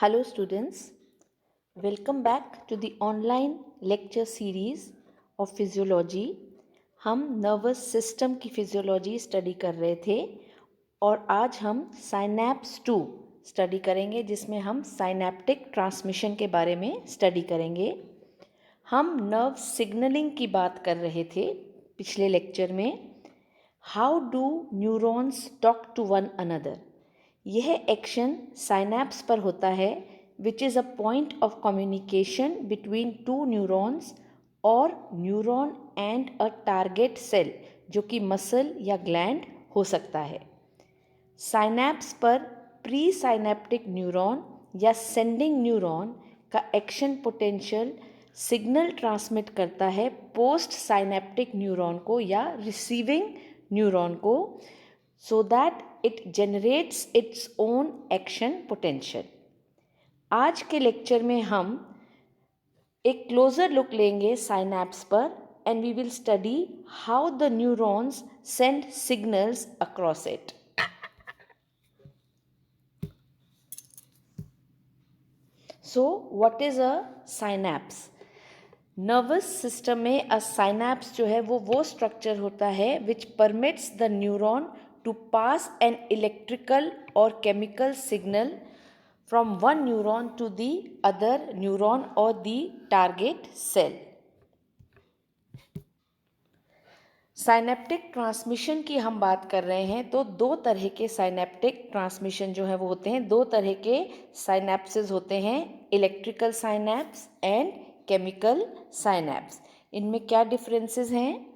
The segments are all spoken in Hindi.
Hello students, welcome back to the online lecture series of physiology. हम नर्वस सिस्टम की फिजियोलॉजी स्टडी कर रहे थे और आज हम साइनैप्स 2 स्टडी करेंगे जिसमें हम साइनैप्टिक ट्रांसमिशन के बारे में स्टडी करेंगे। हम नर्व सिग्नलिंग की बात कर रहे थे पिछले लेक्चर में। How do neurons talk to one another. यह एक्शन साइनैप्स पर होता है which is a point of communication between two neurons और neuron and a target cell जो कि मसल या ग्लैंड हो सकता है। साइनैप्स पर प्री साइनैप्टिक न्यूरॉन या सेंडिंग न्यूरॉन का एक्शन पोटेंशियल सिग्नल ट्रांसमिट करता है पोस्ट साइनैप्टिक न्यूरॉन को या रिसीविंग न्यूरॉन को so that it generates its own action potential। आज के लेक्चर में हम एक क्लोजर लुक लेंगे साइनैप्स पर and we will study how the neurons send signals across it. So what is a synapse? Nervous system में अ साइनैप्स जो है वो स्ट्रक्चर होता है which permits the neuron to pass an electrical or chemical signal from one neuron to the other neuron or the target cell। Synaptic transmission की हम बात कर रहे हैं तो दो तरह के साइनेप्टिक ट्रांसमिशन जो है वो होते हैं। दो तरह के साइनेप्सेस होते हैं, electrical synapse and chemical synapse. इनमें क्या डिफरेंसेस हैं?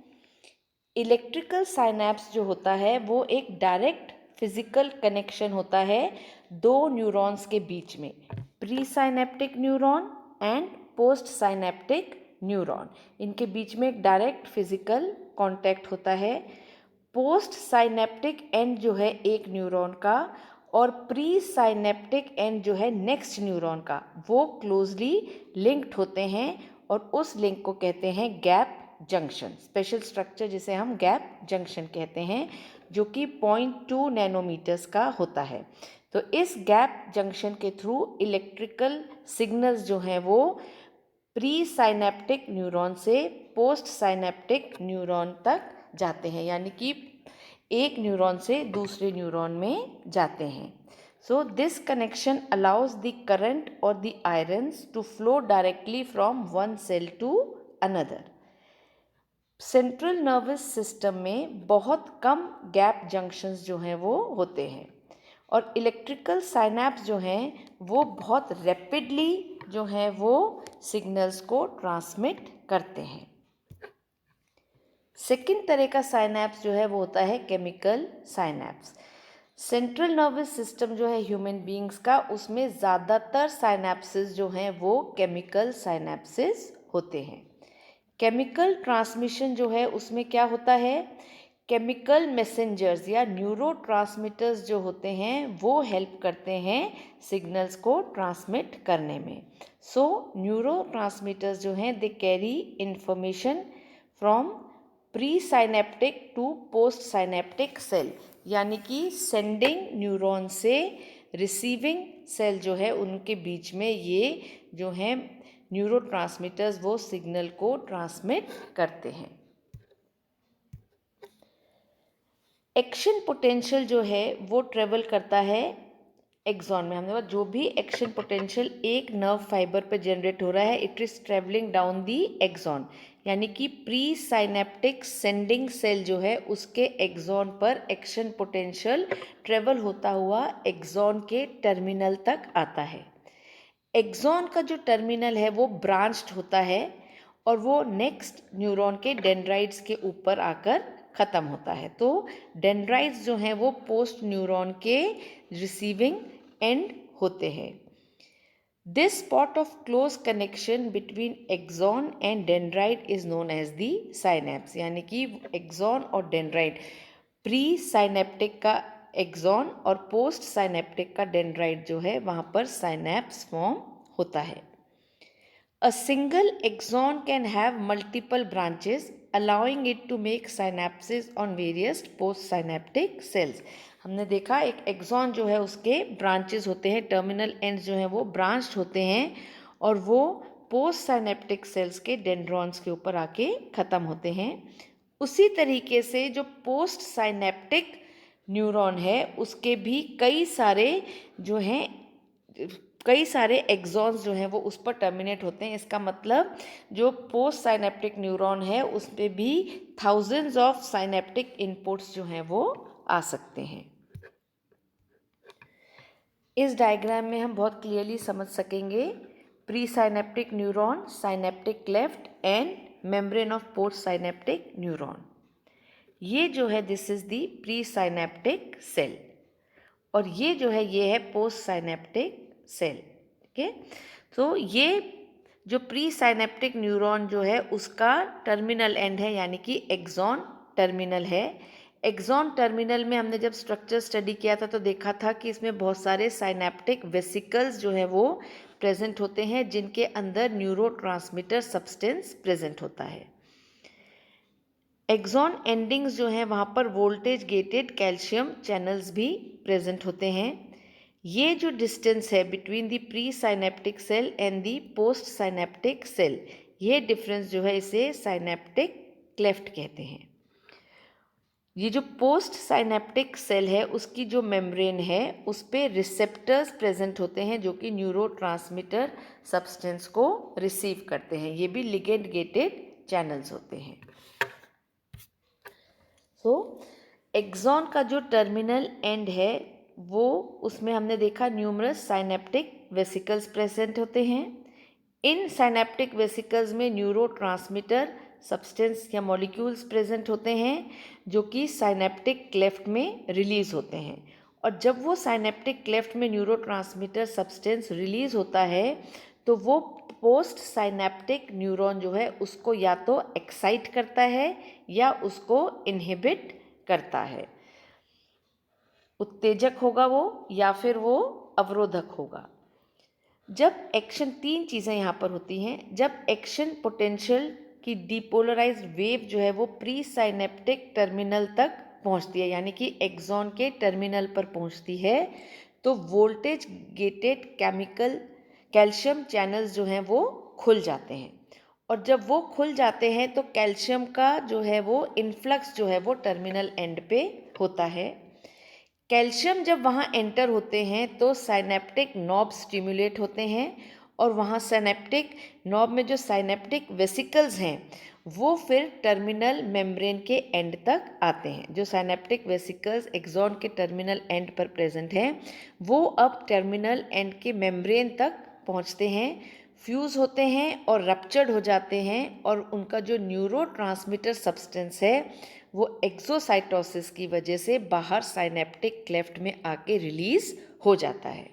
इलेक्ट्रिकल साइनैप्स जो होता है वो एक डायरेक्ट फिजिकल कनेक्शन होता है दो न्यूरॉन्स के बीच में, pre synaptic neuron and post synaptic neuron. इनके बीच में एक डायरेक्ट फिजिकल कांटेक्ट होता है। पोस्ट साइनेप्टिक एंड जो है एक न्यूरॉन का और प्री साइनेप्टिक एंड जो है नेक्स्ट न्यूरॉन का, वो क्लोजली लिंक्ड होते हैं और उस लिंक को कहते हैं गैप जंक्शन। स्पेशल स्ट्रक्चर जिसे हम गैप जंक्शन कहते हैं जो कि 0.2 नैनोमीटर्स का होता है। तो इस गैप जंक्शन के थ्रू इलेक्ट्रिकल सिग्नल्स जो हैं वो प्री साइनेप्टिक न्यूरॉन से पोस्ट साइनेप्टिक न्यूरॉन तक जाते हैं, यानी कि एक न्यूरॉन से दूसरे न्यूरॉन में जाते हैं। So this connection allows the current or the ions to flow directly from one cell to another। Central nervous system में बहुत कम गैप जंक्शंस जो हैं वो होते हैं और इलेक्ट्रिकल साइनैप्स जो हैं वो बहुत रैपिडली जो हैं वो सिग्नल्स को ट्रांसमिट करते हैं। सेकेंड तरह का साइनैप्स जो है वो होता है chemical synapse. Central nervous system जो है ह्यूमन बीइंग्स का, उसमें ज़्यादातर साइनैप्सेस जो हैं वो केमिकल साइनैप्सेस होते हैं। केमिकल ट्रांसमिशन जो है उसमें क्या होता है, केमिकल मैसेंजर्स या न्यूरो ट्रांसमिटर्स जो होते हैं वो हेल्प करते हैं सिग्नल्स को ट्रांसमिट करने में। सो न्यूरो ट्रांसमिटर्स जो हैं they carry information from pre synaptic to post synaptic cell, यानी कि सेंडिंग न्यूरॉन से रिसीविंग सेल जो है उनके बीच में ये जो है न्यूरोट्रांसमीटर्स वो सिग्नल को ट्रांसमिट करते हैं। एक्शन पोटेंशियल जो है वो ट्रेवल करता है एक्सॉन में। हमने बोला जो भी एक्शन पोटेंशियल एक नर्व फाइबर पर जनरेट हो रहा है it is travelling down the axon, यानी कि प्री साइनेप्टिक सेंडिंग सेल जो है उसके एक्सॉन पर एक्शन पोटेंशियल ट्रेवल होता हुआ एक्सॉन के टर्मिनल तक आता है। एक्सॉन का जो टर्मिनल है वो ब्रांच्ड होता है और वो नेक्स्ट न्यूरॉन के डेंड्राइट्स के ऊपर आकर ख़त्म होता है। तो डेंड्राइट्स जो हैं वो पोस्ट न्यूरॉन के रिसीविंग एंड होते हैं। This spot of close connection between axon and dendrite is known as the synapse, यानी कि एक्सॉन और डेंड्राइट, प्री साइनेप्टिक का एक्सॉन और पोस्ट साइनेप्टिक का डेंड्राइट जो है वहाँ पर साइनैप्स फॉर्म होता है। A single axon can have multiple branches allowing it to make synapses on various postsynaptic cells। हमने देखा एक एक्सॉन जो है उसके ब्रांचेस होते हैं, टर्मिनल एंड्स जो हैं वो ब्रांच्ड होते हैं और वो पोस्ट साइनेप्टिक सेल्स के डेंड्रॉन्स के ऊपर आके ख़त्म होते हैं। उसी तरीके से जो पोस्ट साइनेप्टिक न्यूरॉन है उसके भी कई सारे एक्सॉन्स जो हैं वो उस पर टर्मिनेट होते हैं। इसका मतलब जो पोस्ट साइनेप्टिक न्यूरॉन है उस पर भी थाउजेंड्स ऑफ साइनेप्टिक इनपुट्स जो हैं वो आ सकते हैं। इस डायग्राम में हम बहुत क्लियरली समझ सकेंगे pre synaptic neuron, synaptic cleft and membrane of post synaptic neuron. ये जो है this is the pre synaptic cell और ये जो है ये है पोस्ट साइनेप्टिक सेल। ठीक है, तो ये जो प्री साइनेप्टिक न्यूरॉन जो है उसका टर्मिनल एंड है यानी कि एक्सॉन टर्मिनल है। एक्सॉन टर्मिनल में हमने जब स्ट्रक्चर स्टडी किया था तो देखा था कि इसमें बहुत सारे साइनेप्टिक वेसिकल्स जो है वो प्रेजेंट होते हैं जिनके अंदर न्यूरोट्रांसमीटर सब्सटेंस प्रेजेंट होता है। एक्सॉन एंडिंग्स जो हैं वहाँ पर वोल्टेज गेटेड कैल्शियम चैनल्स भी प्रेजेंट होते हैं। ये जो डिस्टेंस है between the pre synaptic cell and the post synaptic cell, ये डिफरेंस जो है इसे साइनेप्टिक क्लेफ्ट कहते हैं। ये जो पोस्ट साइनेप्टिक सेल है उसकी जो मेम्ब्रेन है उस पे रिसेप्टर्स प्रेजेंट होते हैं जो कि न्यूरोट्रांसमीटर सब्सटेंस को रिसीव करते हैं। ये भी लिगेंड गेटेड चैनल्स होते हैं। एक्सॉन का जो टर्मिनल एंड है वो उसमें हमने देखा न्यूमरस साइनेप्टिक वेसिकल्स प्रेजेंट होते हैं। इन साइनेप्टिक वेसिकल्स में न्यूरोट्रांसमीटर सब्सटेंस या मॉलिक्यूल्स प्रेजेंट होते हैं जो कि साइनेप्टिक क्लेफ्ट में रिलीज होते हैं और जब वो साइनेप्टिक क्लेफ्ट में न्यूरोट्रांसमीटर सब्सटेंस रिलीज होता है तो वो पोस्ट साइनेप्टिक न्यूरॉन जो है उसको या तो एक्साइट करता है या उसको इनहिबिट करता है। उत्तेजक होगा वो या फिर वो अवरोधक होगा। जब एक्शन, तीन चीज़ें यहाँ पर होती हैं। जब एक्शन पोटेंशियल की डिपोलराइज्ड वेव जो है वो प्री साइनेप्टिक टर्मिनल तक पहुँचती है यानी कि एक्सॉन के टर्मिनल पर पहुँचती है तो वोल्टेज गेटेड कैल्शियम चैनल्स जो हैं वो खुल जाते हैं और जब वो खुल जाते हैं तो कैल्शियम का जो है वो इन्फ्लक्स जो है वो टर्मिनल एंड पे होता है। कैल्शियम जब वहाँ एंटर होते हैं तो साइनेप्टिक नॉब स्टिमुलेट होते हैं और वहाँ साइनेप्टिक नॉब में जो साइनेप्टिक वेसिकल्स हैं वो फिर टर्मिनल मेम्ब्रेन के एंड तक आते हैं। जो साइनेप्टिक वेसिकल्स एक्सॉन के टर्मिनल एंड पर प्रेजेंट हैं वो अब टर्मिनल एंड के मेम्ब्रेन तक पहुँचते हैं, फ्यूज़ होते हैं और रप्चर्ड हो जाते हैं और उनका जो न्यूरोट्रांसमीटर सब्सटेंस है वो एक्सोसाइटोसिस की वजह से बाहर साइनेप्टिक क्लेफ्ट में आके रिलीज हो जाता है।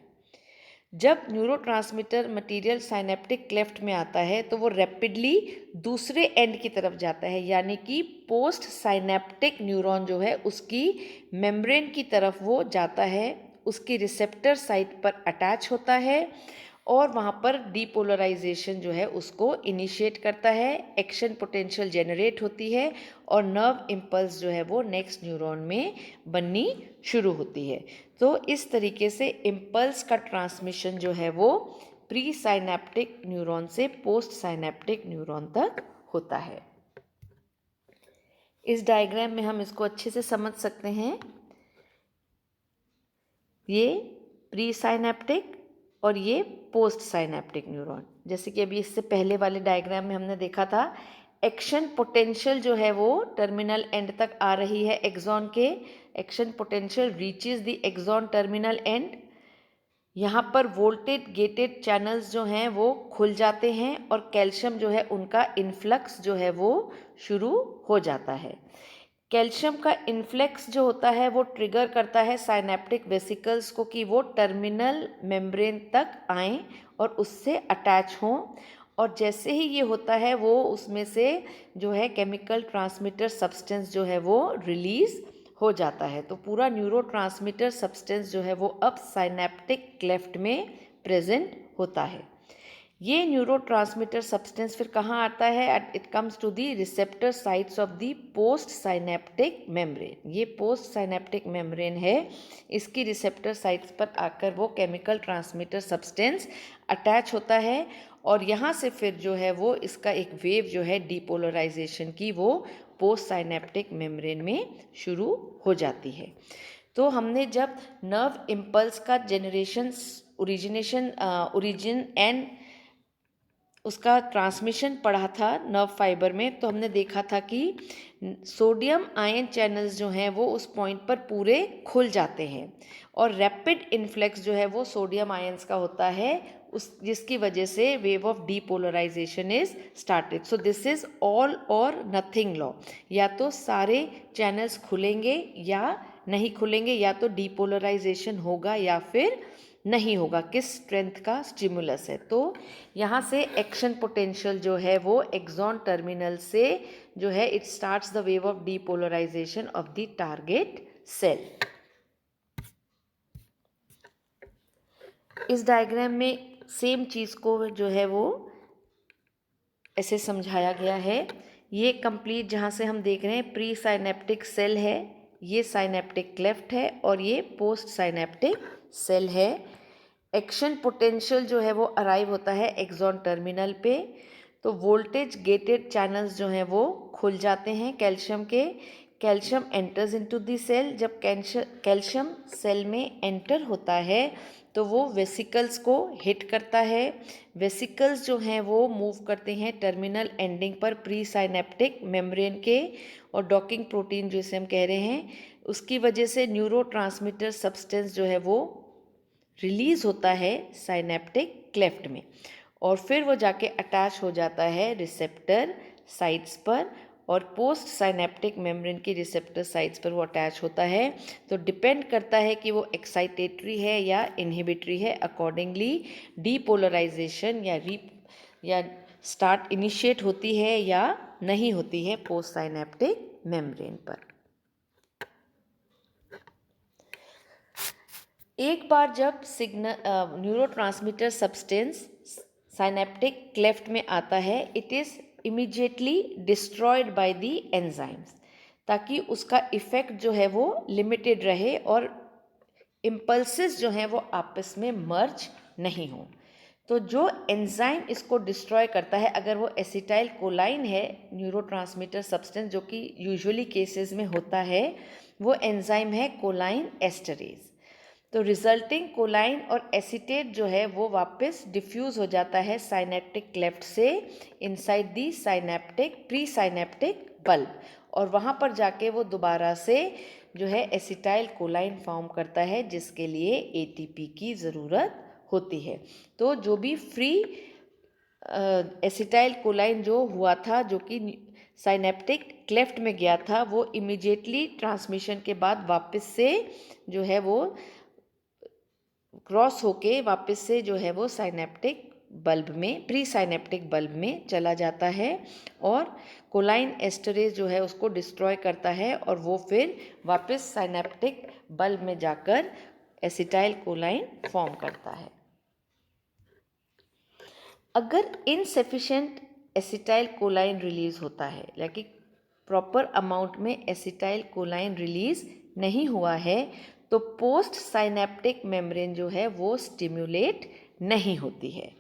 जब न्यूरोट्रांसमीटर मटेरियल साइनेप्टिक क्लेफ्ट में आता है तो वो रैपिडली दूसरे एंड की तरफ जाता है यानी कि पोस्ट साइनेप्टिक न्यूरॉन जो है उसकी मेम्ब्रेन की तरफ वो जाता है, उसकी रिसेप्टर साइट पर अटैच होता है और वहाँ पर डीपोलराइजेशन जो है उसको इनिशिएट करता है, एक्शन पोटेंशियल जनरेट होती है और नर्व इम्पल्स जो है वो नेक्स्ट न्यूरॉन में बननी शुरू होती है। तो इस तरीके से इम्पल्स का ट्रांसमिशन जो है वो प्री साइनेप्टिक न्यूरॉन से पोस्ट साइनेप्टिक न्यूरॉन तक होता है। इस डायग्राम में हम इसको अच्छे से समझ सकते हैं। ये प्री साइनेप्टिक और ये पोस्ट साइनेप्टिक न्यूरॉन, जैसे कि अभी इससे पहले वाले डायग्राम में हमने देखा था एक्शन पोटेंशियल जो है वो टर्मिनल एंड तक आ रही है एक्सॉन के। Action potential reaches the axon terminal end. यहाँ पर वोल्टेज गेटेड चैनल्स जो हैं वो खुल जाते हैं और कैल्शियम जो है उनका इन्फ्लक्स जो है वो शुरू हो जाता है। कैल्शियम का इन्फ्लक्स जो होता है वो ट्रिगर करता है साइनेप्टिक वेसिकल्स को कि वो टर्मिनल मेम्ब्रेन तक आएं और उससे अटैच हों और जैसे ही ये होता है वो उसमें से जो है केमिकल ट्रांसमीटर सब्सटेंस जो है वो रिलीज हो जाता है। तो पूरा न्यूरोट्रांसमीटर सब्सटेंस जो है वो अब साइनेप्टिक क्लेफ्ट में प्रेजेंट होता है। ये न्यूरोट्रांसमीटर सब्सटेंस फिर कहाँ आता है? It comes to the receptor sites of the post synaptic membrane. ये पोस्ट साइनेप्टिक मेम्ब्रेन है, इसकी रिसेप्टर साइट्स पर आकर वो केमिकल ट्रांसमीटर सब्सटेंस अटैच होता है और यहाँ से फिर जो है वो इसका एक वेव जो है डीपोलराइजेशन की वो पोस्ट साइनेप्टिक मेम्ब्रेन में शुरू हो जाती है। तो हमने जब नर्व इम्पल्स का ओरिजिन एंड उसका ट्रांसमिशन पढ़ा था नर्व फाइबर में, तो हमने देखा था कि सोडियम आयन चैनल्स जो हैं वो उस पॉइंट पर पूरे खुल जाते हैं और रैपिड इन्फ्लक्स जो है वो सोडियम आयंस का होता है, उस जिसकी वजह से wave of depolarisation is started. So this is all or nothing law, या तो सारे चैनल्स खुलेंगे या नहीं खुलेंगे, या तो डीपोलराइजेशन होगा या फिर नहीं होगा, किस स्ट्रेंथ का स्टिमुलस है। तो यहाँ से एक्शन पोटेंशियल जो है वो एक्सॉन टर्मिनल से जो है it starts the wave of depolarisation of the target cell. इस डायग्राम में सेम चीज़ को जो है वो ऐसे समझाया गया है। ये कंप्लीट जहाँ से हम देख रहे हैं प्री साइनेप्टिक सेल है, ये साइनेप्टिक क्लेफ्ट है और ये पोस्ट साइनेप्टिक सेल है। एक्शन पोटेंशियल जो है वो अराइव होता है एक्सॉन टर्मिनल पे, तो वोल्टेज गेटेड चैनल्स जो हैं वो खुल जाते हैं कैल्शियम के। Calcium enters into the cell, जब कैल्शियम सेल में एंटर होता है तो वो वेसिकल्स को हिट करता है। वेसिकल्स जो हैं वो मूव करते हैं टर्मिनल एंडिंग पर प्री साइनेप्टिक मेम्ब्रेन के, और डॉकिंग प्रोटीन जिसे हम कह रहे हैं उसकी वजह से न्यूरोट्रांसमीटर सब्सटेंस जो है वो रिलीज होता है साइनेप्टिक क्लेफ्ट में और फिर वो जाके अटैच हो जाता है रिसेप्टर साइट्स पर, और पोस्ट साइनेप्टिक मेम्ब्रेन की रिसेप्टर साइट्स पर वो अटैच होता है। तो डिपेंड करता है कि वो एक्साइटेटरी है या इनहिबिटरी है, अकॉर्डिंगली डीपोलराइजेशन या स्टार्ट इनिशिएट होती है या नहीं होती है पोस्ट साइनेप्टिक मेम्ब्रेन पर। एक बार जब न्यूरोट्रांसमीटर सब्सटेंस साइनेप्टिक क्लेफ्ट में आता है, it is immediately destroyed by the enzymes, ताकि उसका इफ़ेक्ट जो है वो लिमिटेड रहे और इम्पल्सेस जो हैं वो आपस में मर्ज नहीं हों। तो जो एंजाइम इसको डिस्ट्रॉय करता है, अगर वो एसिटाइल कोलाइन है न्यूरोट्रांसमीटर सब्सटेंस जो कि यूजुअली केसेस में होता है, वो एंजाइम है कोलाइन एस्टरेज। तो रिजल्टिंग कोलाइन और एसीटेट जो है वो वापस डिफ्यूज़ हो जाता है साइनेप्टिक क्लेफ्ट से inside the synaptic pre synaptic bulb, और वहाँ पर जाके वो दोबारा से जो है एसिटाइल कोलाइन फॉर्म करता है, जिसके लिए एटीपी की ज़रूरत होती है। तो जो भी फ्री एसिटाइल कोलाइन जो हुआ था, जो कि साइनेप्टिक क्लेफ्ट में गया था, वो इमीडिएटली ट्रांसमिशन के बाद वापस से जो है वो क्रॉस होके वापस से जो है वो साइनेप्टिक बल्ब में प्री साइनेप्टिक बल्ब में चला जाता है और कोलाइन एस्टरेज जो है उसको डिस्ट्रॉय करता है, और वो फिर वापस साइनेप्टिक बल्ब में जाकर एसिटाइल कोलाइन फॉर्म करता है। अगर इनसफिशिएंट एसिटाइल कोलाइन रिलीज होता है, लाइक प्रॉपर अमाउंट में एसिटाइल कोलाइन रिलीज नहीं हुआ है, तो पोस्ट साइनेप्टिक मेम्ब्रेन जो है वो स्टिम्युलेट नहीं होती है।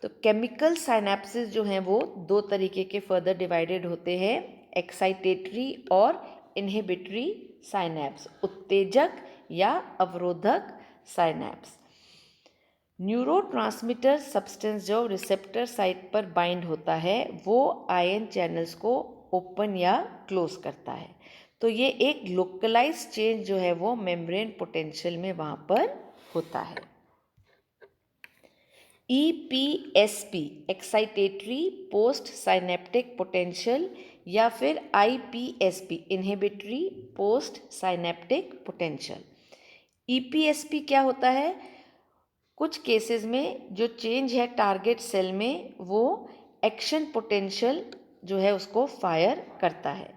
तो केमिकल साइनेप्सिस जो हैं वो दो तरीके के फर्दर डिवाइडेड होते हैं, एक्साइटेटरी और इनहिबिटरी साइनेप्स, उत्तेजक या अवरोधक साइनेप्स। न्यूरोट्रांसमीटर सब्सटेंस जो रिसेप्टर साइट पर बाइंड होता है वो आयन चैनल्स को ओपन या क्लोज करता है। तो ये एक लोकलाइज चेंज जो है वो मेम्ब्रेन पोटेंशियल में वहाँ पर होता है। EPSP excitatory post synaptic potential या फिर IPSP inhibitory post synaptic potential. EPSP क्या होता है? कुछ केसेस में जो चेंज है टारगेट सेल में वो एक्शन पोटेंशियल जो है उसको फायर करता है।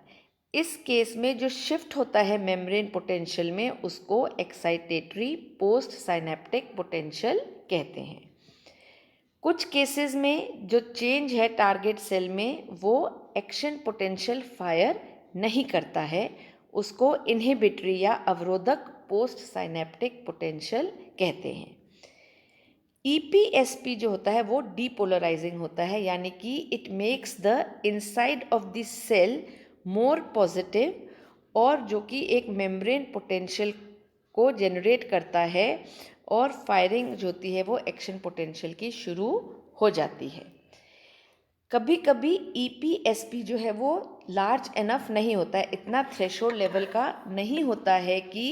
इस केस में जो शिफ्ट होता है मेम्ब्रेन पोटेंशियल में उसको एक्साइटेटरी पोस्ट साइनेप्टिक पोटेंशियल कहते हैं। कुछ केसेस में जो चेंज है टारगेट सेल में वो एक्शन पोटेंशियल फायर नहीं करता है, उसको इनहिबिटरी या अवरोधक पोस्ट साइनेप्टिक पोटेंशियल कहते हैं। EPSP जो होता है वो डीपोलराइजिंग होता है, यानी कि it makes the inside of the cell more positive, और जो कि एक मेम्ब्रेन पोटेंशियल को जनरेट करता है और फायरिंग जो होती है वो एक्शन पोटेंशियल की शुरू हो जाती है। कभी कभी EPSP जो है वो लार्ज एनफ नहीं होता है, इतना थ्रेशोल्ड लेवल का नहीं होता है कि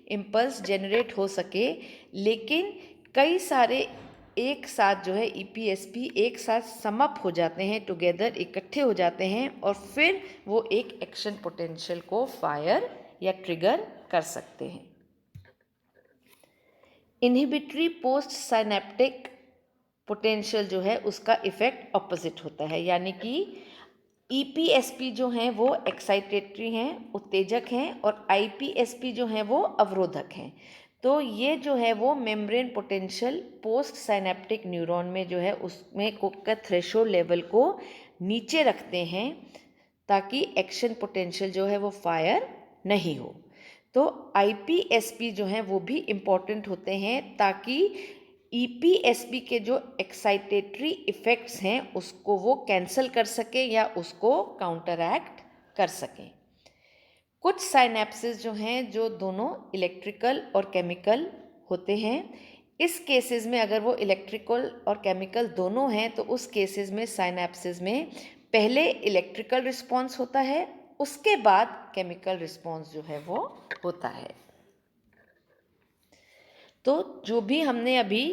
इम्पल्स जनरेट हो सके, लेकिन कई सारे एक साथ जो है EPSP एक साथ समअप हो जाते हैं, टुगेदर इकट्ठे हो जाते हैं, और फिर वो एक एक्शन पोटेंशियल को फायर या ट्रिगर कर सकते हैं। इनहिबिटरी पोस्ट साइनेप्टिक पोटेंशियल जो है उसका इफेक्ट ऑपोजिट होता है, यानी कि EPSP जो हैं वो एक्साइटेटरी हैं, उत्तेजक हैं, और IPSP जो हैं वो अवरोधक हैं। तो ये जो है वो membrane potential post synaptic neuron में जो है उसमें का थ्रेशोल्ड लेवल को नीचे रखते हैं ताकि एक्शन पोटेंशियल जो है वो फायर नहीं हो। तो IPSP जो हैं वो भी इम्पॉर्टेंट होते हैं ताकि EPSP के जो एक्साइटेटरी इफ़ेक्ट्स हैं उसको वो कैंसिल कर सके या उसको काउंटरएक्ट कर सकें। कुछ साइनेप्सेस जो हैं जो दोनों इलेक्ट्रिकल और केमिकल होते हैं, इस केसेस में अगर वो इलेक्ट्रिकल और केमिकल दोनों हैं तो उस केसेस में साइनेप्सेस में पहले इलेक्ट्रिकल रिस्पॉन्स होता है, उसके बाद केमिकल रिस्पॉन्स जो है वो होता है। तो जो भी हमने अभी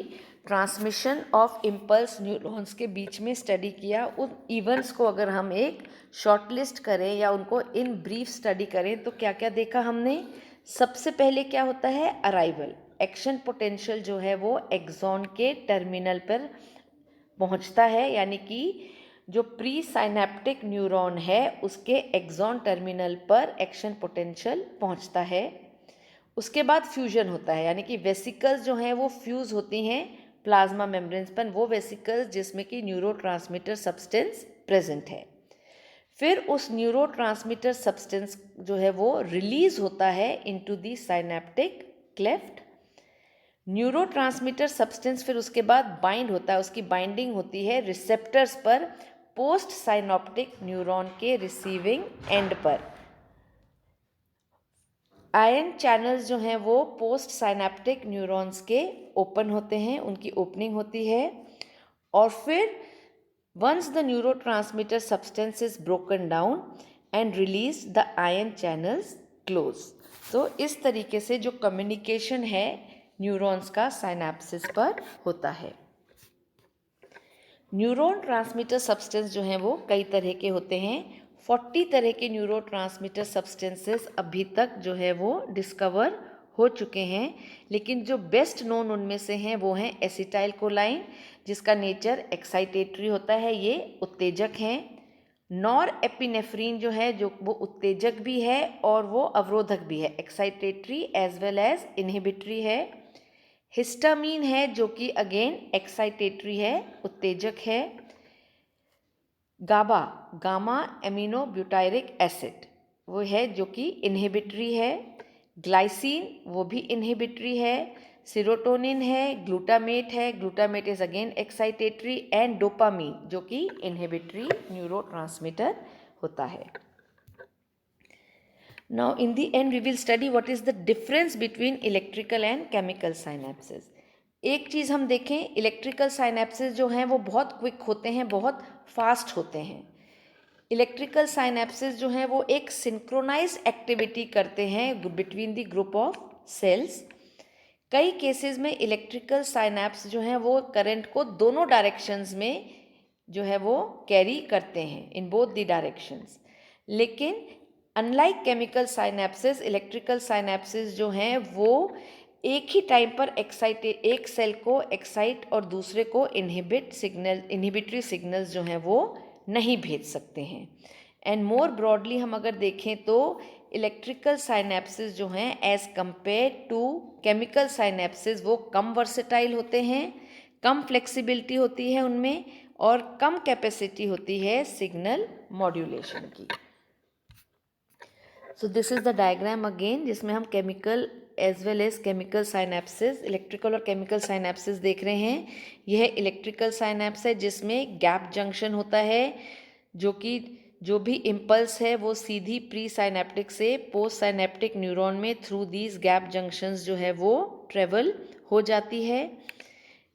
ट्रांसमिशन ऑफ इम्पल्स न्यूरॉन्स के बीच में स्टडी किया, उन इवेंट्स को अगर हम एक शॉर्ट लिस्ट करें या उनको इन ब्रीफ स्टडी करें तो क्या क्या देखा हमने। सबसे पहले क्या होता है, अराइवल। एक्शन पोटेंशियल जो है वो एक्सॉन के टर्मिनल पर पहुंचता है, यानी कि जो प्री साइनेप्टिक न्यूरॉन है उसके एक्सॉन टर्मिनल पर एक्शन पोटेंशियल पहुंचता है। उसके बाद फ्यूजन होता है, यानी कि वेसिकल्स जो हैं वो फ्यूज़ होती हैं प्लाज्मा मेम्ब्रेन्स पर, वो वेसिकल्स जिसमें कि न्यूरोट्रांसमीटर सब्सटेंस प्रेजेंट है। फिर उस न्यूरोट्रांसमीटर सब्सटेंस जो है वो रिलीज होता है into the synaptic cleft. Neurotransmitter substance फिर उसके बाद बाइंड होता है, उसकी बाइंडिंग होती है रिसेप्टर्स पर पोस्ट साइनॉप्टिक न्यूरॉन के रिसीविंग एंड पर। आयन चैनल्स जो हैं वो पोस्ट साइनेप्टिक न्यूरॉन्स के ओपन होते हैं, उनकी ओपनिंग होती है, और फिर once the neurotransmitter substance is broken down and release the ion channels close. तो इस तरीके से जो कम्युनिकेशन है न्यूरॉन्स का साइनेप्सिस पर होता है। न्यूरॉन ट्रांसमीटर सब्सटेंस जो हैं वो कई तरह के होते हैं। 40 तरह के न्यूरो ट्रांसमीटर सब्सटेंसेस अभी तक जो है वो डिस्कवर हो चुके हैं, लेकिन जो बेस्ट नोन उनमें से हैं वो हैं एसिटाइल कोलाइन, जिसका नेचर एक्साइटेटरी होता है, ये उत्तेजक हैं। नॉर एपिनेफ्रीन जो है जो वो उत्तेजक भी है और वो अवरोधक भी है, excitatory as well as inhibitory है। हिस्टामीन है जो कि अगेन एक्साइटेटरी है, उत्तेजक है। GABA, gamma amino butyric acid, वो है जो कि इनहिबिटरी है। ग्लाइसिन वो भी इनहिबिटरी है। सीरोटोनिन है, ग्लूटामेट है, glutamate is again excitatory, and dopamine जो कि इनहिबिटरी न्यूरोट्रांसमीटर होता है। Now in the end we will study what is the difference between electrical and chemical synapses. एक चीज़ हम देखें, इलेक्ट्रिकल साइनेप्सेस जो हैं वो बहुत क्विक होते हैं, बहुत फास्ट होते हैं। इलेक्ट्रिकल साइनेप्सेस जो हैं वो एक सिंक्रोनाइज एक्टिविटी करते हैं between the group of cells. कई केसेस में इलेक्ट्रिकल साइनेप्स जो हैं वो करंट को दोनों डायरेक्शंस में जो है वो कैरी करते हैं, इन बोथ द डायरेक्शंस। लेकिन अनलाइक केमिकल साइनेप्सेस, इलेक्ट्रिकल साइनेप्सेस जो हैं वो एक ही टाइम पर एक सेल को एक्साइट और दूसरे को इनहिबिटरी सिग्नल्स जो हैं वो नहीं भेज सकते हैं। एंड मोर ब्रॉडली हम अगर देखें तो इलेक्ट्रिकल साइनेप्सेस जो हैं एज कंपेयर टू केमिकल साइनेप्सेस वो कम वर्सेटाइल होते हैं, कम फ्लेक्सिबिलिटी होती है उनमें और कम कैपेसिटी होती है सिग्नल मॉड्यूलेशन की। So this is the diagram again, जिसमें हम chemical as well as chemical synapses, electrical और केमिकल साइनेप्सिस देख रहे हैं। यह इलेक्ट्रिकल साइनेप्स है जिसमें गैप जंक्शन होता है, जो भी इम्पल्स है वो सीधी प्री साइनेप्टिक से पोस्ट साइनेप्टिक न्यूरॉन में थ्रू दीज गैप जंक्शंस जो है वो ट्रेवल हो जाती है।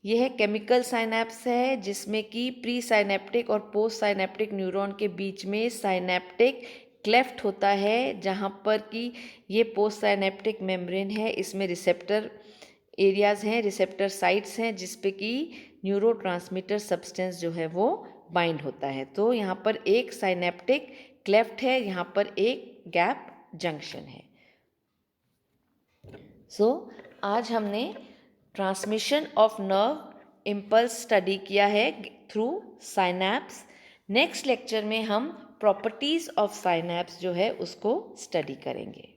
यह केमिकल साइनेप्स है जिसमें कि प्री साइनेप्टिक और पोस्ट साइनेप्टिक न्यूरॉन के बीच में साइनेप्टिक क्लेफ्ट होता है, जहाँ पर कि ये पोस्ट साइनेप्टिक मेम्ब्रेन है, इसमें रिसेप्टर एरियाज़ हैं, रिसेप्टर साइट्स हैं, जिस पे कि न्यूरोट्रांसमीटर सब्सटेंस जो है वो बाइंड होता है। तो यहाँ पर एक साइनेप्टिक क्लेफ्ट है, यहाँ पर एक गैप जंक्शन है। सो आज हमने transmission of nerve impulse study किया है थ्रू साइनैप्स। नेक्स्ट लेक्चर में हम प्रॉपर्टीज़ ऑफ साइनैप्स जो है उसको स्टडी करेंगे।